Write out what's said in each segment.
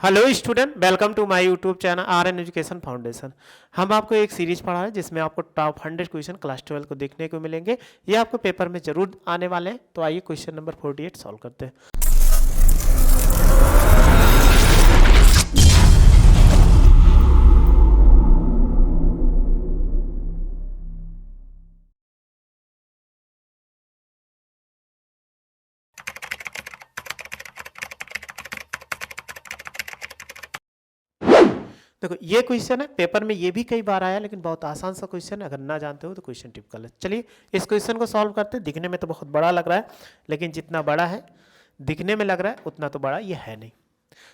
Hello student, welcome to my YouTube channel R N education foundation. हम आपको एक series पढ़ा रहे हैं जिसमें आपको टॉप 100 क्वेश्चन क्लास 12 को देखने को मिलेंगे। ये आपको पेपर में जरूर आने वाले हैं। तो आइए क्वेश्चन नंबर 48 सॉल्व करते हैं। देखो ये क्वेश्चन है, पेपर में ये भी कई बार आया, लेकिन बहुत आसान सा क्वेश्चन है। अगर ना जानते हो तो क्वेश्चन टिप कर ले। चलिए इस क्वेश्चन को सॉल्व करते हैं। दिखने में तो बहुत बड़ा लग रहा है, लेकिन जितना बड़ा है दिखने में लग रहा है उतना तो बड़ा ये है नहीं।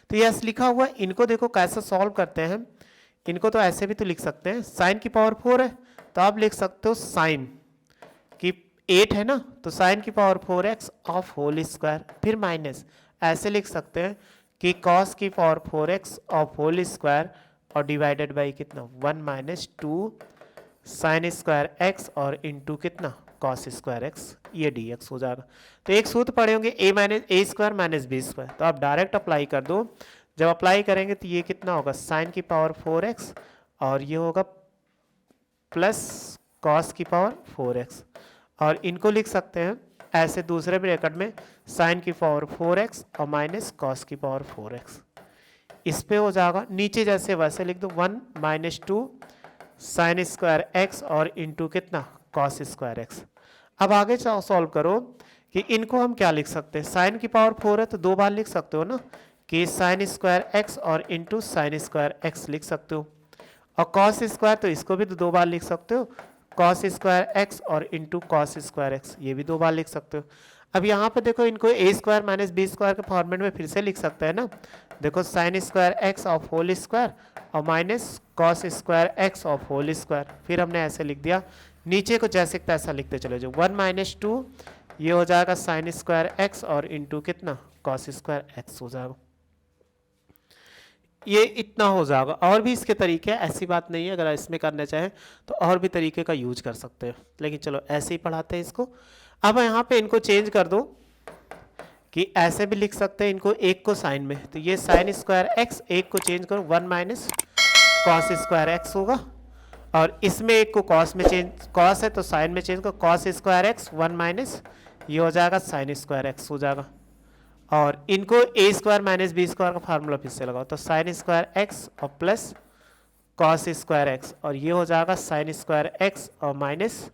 तो यस लिखा हुआ है, इनको देखो कैसे सॉल्व करते हैं। इनको तो ऐसे भी तो लिख सकते हैं, साइन की पावर 4 है तो आप लिख सकते हो साइन की 8 है ना, तो साइन की power 4x of whole square, फिर माइनस ऐसे लिख सकते हैं कि कॉस की power 4x of whole square और डिवाइडेड बाई कितना 1 माइनस 2 साइन स्क्वायर x और इंटू कितना कॉस स्क्वायर x, ये dx हो जाएगा। तो एक सूत्र पढ़े होंगे a square minus B square, तो आप डायरेक्ट अप्लाई कर दो। जब अप्लाई करेंगे तो ये कितना होगा साइन की पावर 4x और ये होगा प्लस कॉस की पावर 4x, और इनको लिख सकते हैं ऐसे दूसरे ब्रैकेट में साइन की पावर 4x और माइनस कॉस की पावर 4x। इस पे हो जाएगा नीचे जैसे वैसे लिख दो 1 माइनस 2 साइन स्क्वायर x और इंटू कितना कॉस स्क्वायर x। अब आगे सॉल्व करो कि इनको हम क्या लिख सकते हैं। साइन की पावर 4 है तो दो बार लिख सकते हो ना, कि साइन स्क्वायर x और इंटू साइन स्क्वायर x लिख सकते हो, और कॉस स्क्वायर तो इसको भी तो दो बार लिख सकते हो, कॉस स्क्वायर x और इंटू कॉस स्क्वायर x, ये भी दो बार लिख सकते हो। अब यहाँ पे देखो इनको a square minus B square के फॉर्मेट में फिर से लिख सकते हैं ना। देखो sine square x of whole square और minus cos square x of whole square, फिर हमने ऐसे लिख दिया। नीचे को जैसे तैसा लिखते चले जाओ 1 माइनस 2, ये हो जाएगा साइन स्क्वायर x और इंटू कितना कॉस स्क्वायर x हो जाएगा। ये इतना हो जाएगा। और भी इसके तरीके हैं, ऐसी बात नहीं है, अगर इसमें करना चाहें तो और भी तरीके का यूज कर सकते हैं, लेकिन चलो ऐसे ही पढ़ाते हैं इसको। अब यहाँ पे इनको चेंज कर दो कि ऐसे भी लिख सकते हैं इनको, एक को साइन में, तो ये साइन स्क्वायर x, एक को चेंज करो 1 माइनस कॉस स्क्वायर x होगा, और इसमें एक को कॉस में चेंज, कॉस है तो साइन में चेंज करो कॉस स्क्वायर x 1 माइनस ये हो जाएगा साइन स्क्वायर x हो जाएगा, और इनको ए स्क्वायर माइनस बी स्क्वायर का फार्मूला फिर से लगाओ, तो साइन स्क्वायर एक्स और प्लस कॉस स्क्वायर एक्स, और ये हो जाएगा साइन स्क्वायर एक्स और माइनस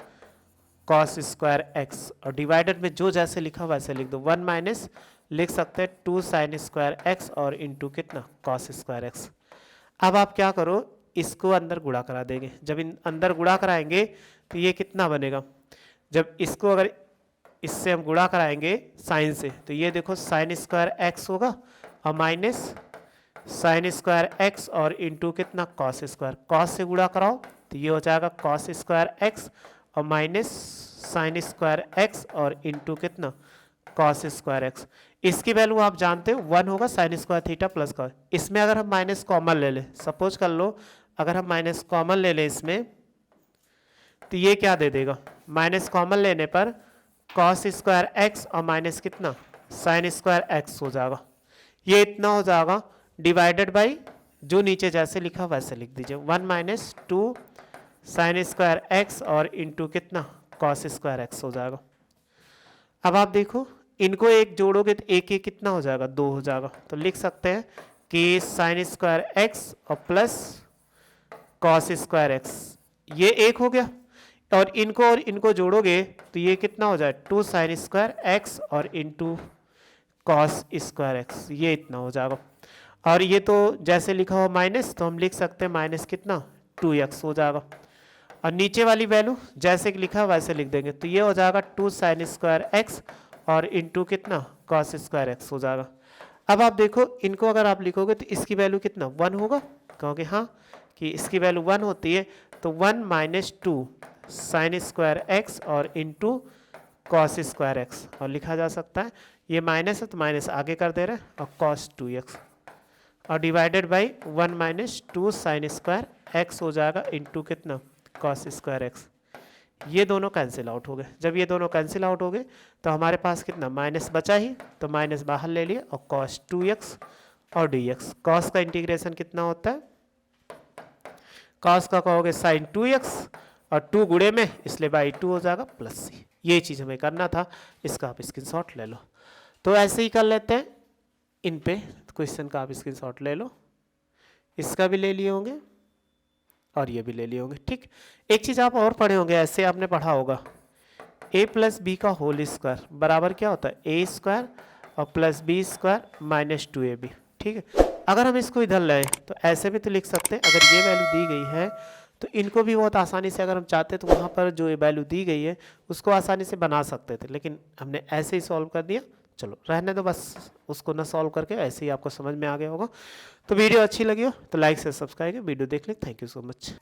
कॉस स्क्वायर एक्स, और डिवाइडेड में जो जैसे लिखा वैसे लिख दो। 1 माइनस लिख सकते हैं 2 साइन स्क्वायर एक्स और इंटू कितना कॉस स्क्वायर एक्स। अब आप क्या करो, इसको अंदर गुणा करा देंगे। जब इन अंदर गुणा कराएंगे तो ये कितना बनेगा, जब इसको अगर इससे हम गुणा कराएंगे साइन से, तो ये देखो साइन स्क्वायर एक्स होगा और माइनस साइन स्क्वायर एक्स और इंटू कितना कॉस स्क्वायर, कॉस से गुणा कराओ तो ये हो जाएगा कॉस स्क्वायर एक्स और माइनस साइन स्क्वायर एक्स और इंटू कितना कॉस स्क्वायर एक्स। इसकी वैल्यू आप जानते हो 1 होगा sine square theta plus cos. इसमें अगर हम माइनस कॉमन ले लें, सपोज कर लो अगर हम माइनस कॉमन ले लें इसमें, तो ये क्या दे देगा, माइनस कॉमन लेने पर कॉस स्क्वायर एक्स और माइनस कितना साइन स्क्वायर एक्स हो जाएगा। ये इतना हो जाएगा डिवाइडेड बाई जो नीचे जैसे लिखा वैसे लिख दीजिए 1 माइनस 2 साइन स्क्वायर एक्स और इंटू कितना कॉस स्क्वायर एक्स हो जाएगा। अब आप देखो इनको एक जोड़ोगे तो एक एक कितना हो जाएगा 2 हो जाएगा, तो लिख सकते हैं कि साइन स्क्वायर एक्स और प्लस कॉस स्क्वायर एक्स, ये एक हो गया, और इनको जोड़ोगे तो ये कितना हो जाए 2 साइन स्क्वायर एक्स और इंटू कॉस स्क्वायर एक्स, ये इतना हो जाएगा। और ये तो जैसे लिखा हुआ माइनस, तो हम लिख सकते हैं माइनस कितना 2x हो जाएगा, और नीचे वाली वैल्यू जैसे लिखा वैसे लिख देंगे, तो ये हो जाएगा 2 साइन स्क्वायर एक्स और इंटू कितना कॉस स्क्वायर एक्स हो जाएगा। अब आप देखो इनको अगर आप लिखोगे तो इसकी वैल्यू कितना 1 होगा, कहोगे हाँ कि इसकी वैल्यू 1 होती है, तो 1 माइनस 2 साइन स्क्वायर एक्स और इंटू कॉस स्क्वायर एक्स, और लिखा जा सकता है ये माइनस है तो माइनस आगे कर दे रहे हैं और कॉस 2x, और divided by 1 minus 2 sine square x हो जाएगा इंटू कितना कॉस स्क्वायर एक्स। ये दोनों कैंसिल आउट हो गए। जब ये दोनों कैंसिल आउट हो गए तो हमारे पास कितना माइनस बचा ही, तो माइनस बाहर ले लिए और कॉस 2x और dx। cos का इंटीग्रेशन कितना होता है, cos का कहोगे sin 2x और 2 गुणे में इसलिए बाई 2 हो जाएगा प्लस c। ये चीज़ हमें करना था, इसका आप स्क्रीनशॉट ले लो। तो ऐसे ही कर लेते हैं इन पे क्वेश्चन का, आप स्क्रीनशॉट ले लो, इसका भी ले लिए होंगे और ये भी ले लिए होंगे। ठीक, एक चीज़ आप और पढ़े होंगे, ऐसे आपने पढ़ा होगा, a प्लस बी का होल स्क्वायर बराबर क्या होता है, ए स्क्वायर और plus b square minus 2ab। ठीक है, अगर हम इसको इधर लाएं तो ऐसे भी तो लिख सकते हैं, अगर ये वैल्यू दी गई है तो इनको भी बहुत आसानी से अगर हम चाहते तो वहाँ पर जो वैल्यू दी गई है उसको आसानी से बना सकते थे, लेकिन हमने ऐसे ही सॉल्व कर दिया। चलो रहने दो, बस उसको ना सॉल्व करके ऐसे ही आपको समझ में आ गया होगा। तो वीडियो अच्छी लगी हो तो लाइक से सब्सक्राइब, वीडियो देखने थैंक यू सो मच।